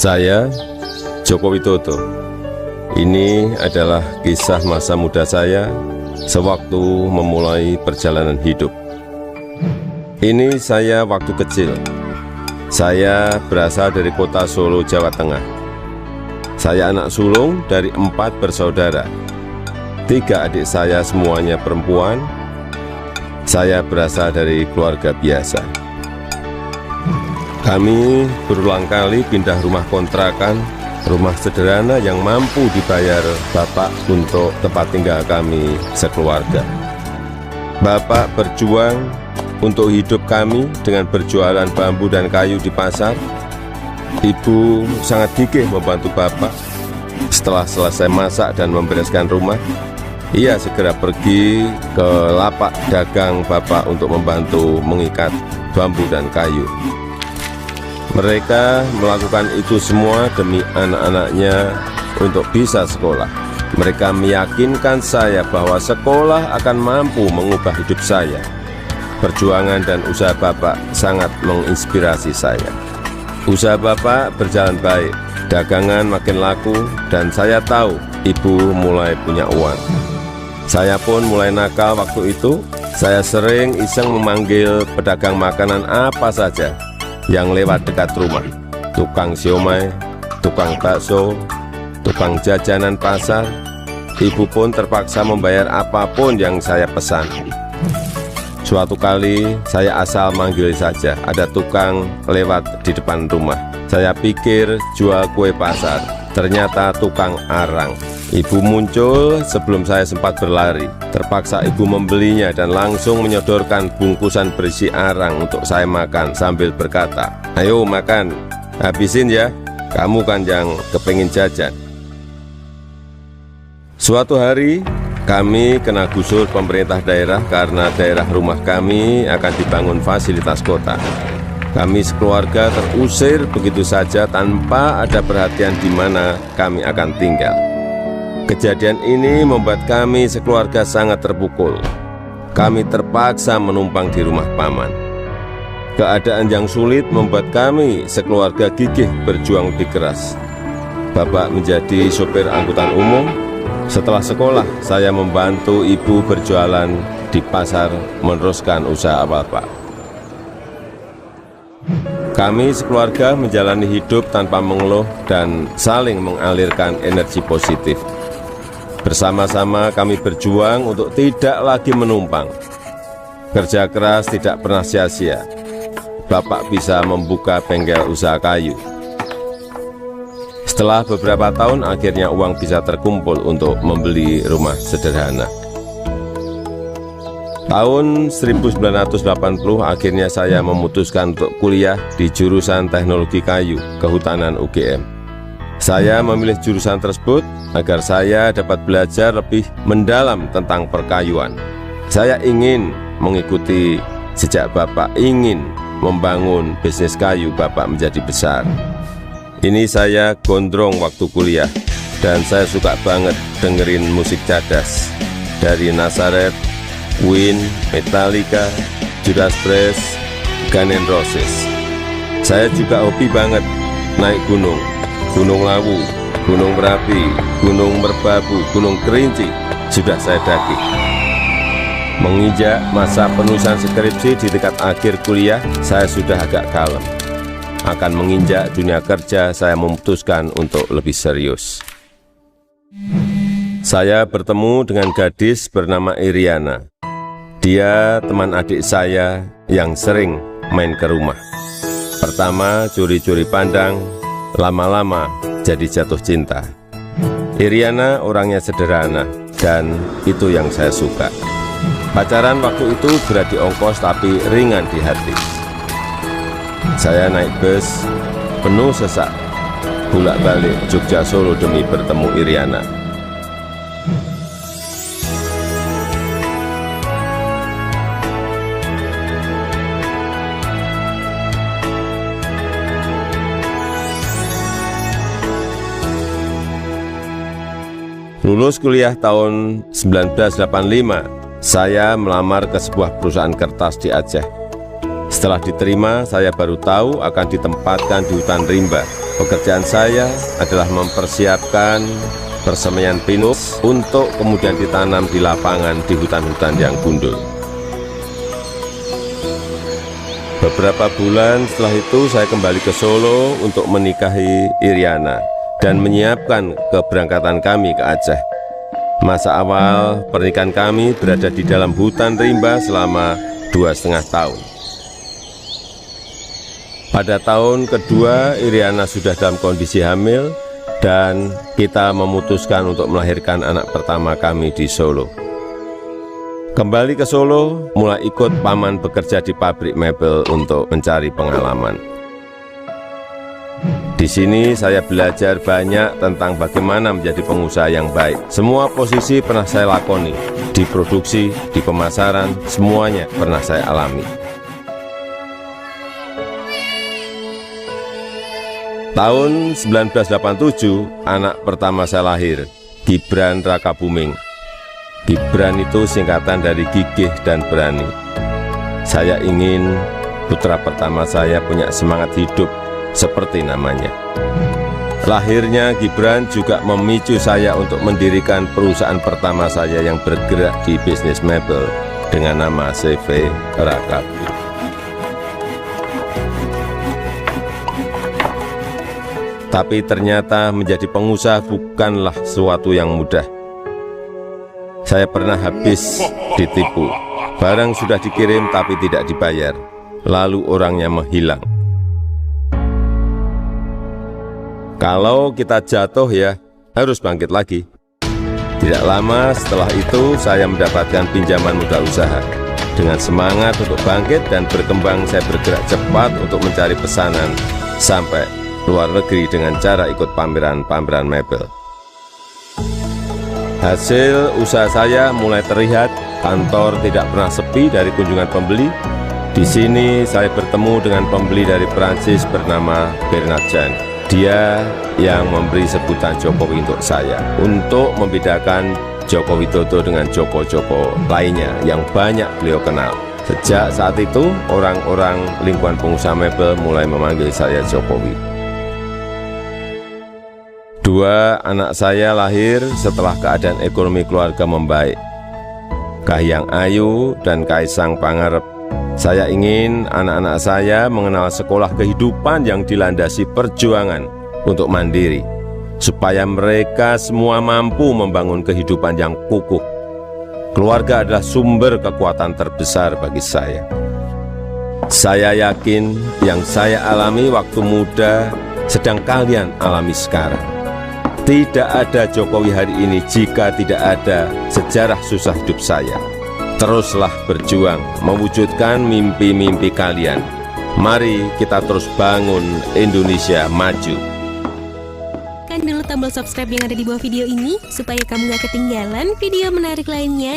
Saya, Joko Widodo. Ini adalah kisah masa muda saya sewaktu memulai perjalanan hidup. Ini saya waktu kecil. Saya berasal dari kota Solo, Jawa Tengah. Saya anak sulung dari 4 bersaudara. 3 adik saya semuanya perempuan. Saya berasal dari keluarga biasa. Kami berulang kali pindah rumah kontrakan, rumah sederhana yang mampu dibayar Bapak untuk tempat tinggal kami sekeluarga. Bapak berjuang untuk hidup kami dengan berjualan bambu dan kayu di pasar. Ibu sangat gigih membantu Bapak. Setelah selesai masak dan membereskan rumah, ia segera pergi ke lapak dagang Bapak untuk membantu mengikat bambu dan kayu. Mereka melakukan itu semua demi anak-anaknya untuk bisa sekolah. Mereka meyakinkan saya bahwa sekolah akan mampu mengubah hidup saya. Perjuangan dan usaha Bapak sangat menginspirasi saya. Usaha Bapak berjalan baik, dagangan makin laku, dan saya tahu Ibu mulai punya uang. Saya pun mulai nakal waktu itu. Saya sering iseng memanggil pedagang makanan apa saja yang lewat dekat rumah. Tukang siomay, tukang bakso, tukang jajanan pasar. Ibu pun terpaksa membayar apapun yang saya pesan. Suatu kali saya asal manggil saja, ada tukang lewat di depan rumah. Saya pikir jual kue pasar, ternyata tukang arang. Ibu muncul sebelum saya sempat berlari. Terpaksa ibu membelinya dan langsung menyodorkan bungkusan berisi arang untuk saya makan sambil berkata, "Ayo makan, habisin ya, kamu kan yang kepingin jajan." Suatu hari kami kena gusur pemerintah daerah karena daerah rumah kami akan dibangun fasilitas kota. Kami sekeluarga terusir begitu saja tanpa ada perhatian di mana kami akan tinggal. Kejadian ini membuat kami sekeluarga sangat terpukul. Kami terpaksa menumpang di rumah paman. Keadaan yang sulit membuat kami sekeluarga gigih berjuang lebih keras. Bapak menjadi sopir angkutan umum. Setelah sekolah, saya membantu ibu berjualan di pasar meneruskan usaha Bapak. Kami sekeluarga menjalani hidup tanpa mengeluh dan saling mengalirkan energi positif. Bersama-sama kami berjuang untuk tidak lagi menumpang. Kerja keras tidak pernah sia-sia. Bapak bisa membuka bengkel usaha kayu. Setelah beberapa tahun, akhirnya uang bisa terkumpul untuk membeli rumah sederhana. Tahun 1980, akhirnya saya memutuskan untuk kuliah di jurusan Teknologi Kayu, Kehutanan UGM. Saya memilih jurusan tersebut agar saya dapat belajar lebih mendalam tentang perkayuan. Saya ingin mengikuti jejak Bapak, ingin membangun bisnis kayu Bapak menjadi besar. Ini saya gondrong waktu kuliah, dan saya suka banget dengerin musik cadas dari Nazareth, Queen, Metallica, Judas Priest, Guns N' Roses. Saya juga hobi banget naik gunung, Gunung Lawu, Gunung Merapi, Gunung Merbabu, Gunung Kerinci, sudah saya daki. Menginjak masa penulisan skripsi di dekat akhir kuliah, saya sudah agak kalem. Akan menginjak dunia kerja, saya memutuskan untuk lebih serius. Saya bertemu dengan gadis bernama Iriana. Dia teman adik saya yang sering main ke rumah. Pertama curi-curi pandang, lama-lama jadi jatuh cinta. Iriana orangnya sederhana, dan itu yang saya suka. Pacaran waktu itu berat di ongkos tapi ringan di hati. Saya naik bus penuh sesak, bolak-balik Jogja Solo demi bertemu Iriana. Lulus kuliah tahun 1985, saya melamar ke sebuah perusahaan kertas di Aceh. Setelah diterima, saya baru tahu akan ditempatkan di hutan rimba. Pekerjaan saya adalah mempersiapkan persemaian pinus untuk kemudian ditanam di lapangan di hutan-hutan yang gundul. Beberapa bulan setelah itu saya kembali ke Solo untuk menikahi Iriana dan menyiapkan keberangkatan kami ke Aceh. Masa awal pernikahan kami berada di dalam hutan rimba selama 2,5 tahun. Pada tahun kedua, Iriana sudah dalam kondisi hamil dan kita memutuskan untuk melahirkan anak pertama kami di Solo. Kembali ke Solo, mulai ikut paman bekerja di pabrik mebel untuk mencari pengalaman. Di sini saya belajar banyak tentang bagaimana menjadi pengusaha yang baik. Semua posisi pernah saya lakoni, di produksi, di pemasaran, semuanya pernah saya alami. Tahun 1987, anak pertama saya lahir, Gibran Rakabuming. Gibran itu singkatan dari gigih dan berani. Saya ingin putra pertama saya punya semangat hidup seperti namanya. Lahirnya Gibran juga memicu saya untuk mendirikan perusahaan pertama saya yang bergerak di bisnis mebel dengan nama CV Rakabu. Tapi ternyata menjadi pengusaha bukanlah sesuatu yang mudah. Saya pernah habis ditipu. Barang sudah dikirim tapi tidak dibayar. Lalu orangnya menghilang. Kalau kita jatuh ya harus bangkit lagi. Tidak lama setelah itu saya mendapatkan pinjaman modal usaha. Dengan semangat untuk bangkit dan berkembang, saya bergerak cepat untuk mencari pesanan sampai luar negeri dengan cara ikut pameran-pameran mebel. Hasil usaha saya mulai terlihat, kantor tidak pernah sepi dari kunjungan pembeli. Di sini saya bertemu dengan pembeli dari Prancis bernama Bernard Jan. Dia yang memberi sebutan Jokowi untuk saya, untuk membedakan Joko Widodo dengan Joko-Joko lainnya yang banyak beliau kenal. Sejak saat itu, orang-orang lingkungan pengusaha mebel mulai memanggil saya Jokowi. 2 anak saya lahir setelah keadaan ekonomi keluarga membaik. Kahiyang Ayu dan Kaisang Pangarep. Saya ingin anak-anak saya mengenal sekolah kehidupan yang dilandasi perjuangan untuk mandiri, supaya mereka semua mampu membangun kehidupan yang kukuh. Keluarga adalah sumber kekuatan terbesar bagi saya. Saya yakin yang saya alami waktu muda sedang kalian alami sekarang. Tidak ada Jokowi hari ini jika tidak ada sejarah susah hidup saya. Teruslah berjuang mewujudkan mimpi-mimpi kalian. Mari kita terus bangun Indonesia maju. Tekan dulu tombol subscribe yang ada di bawah video ini supaya kamu gak ketinggalan video menarik lainnya.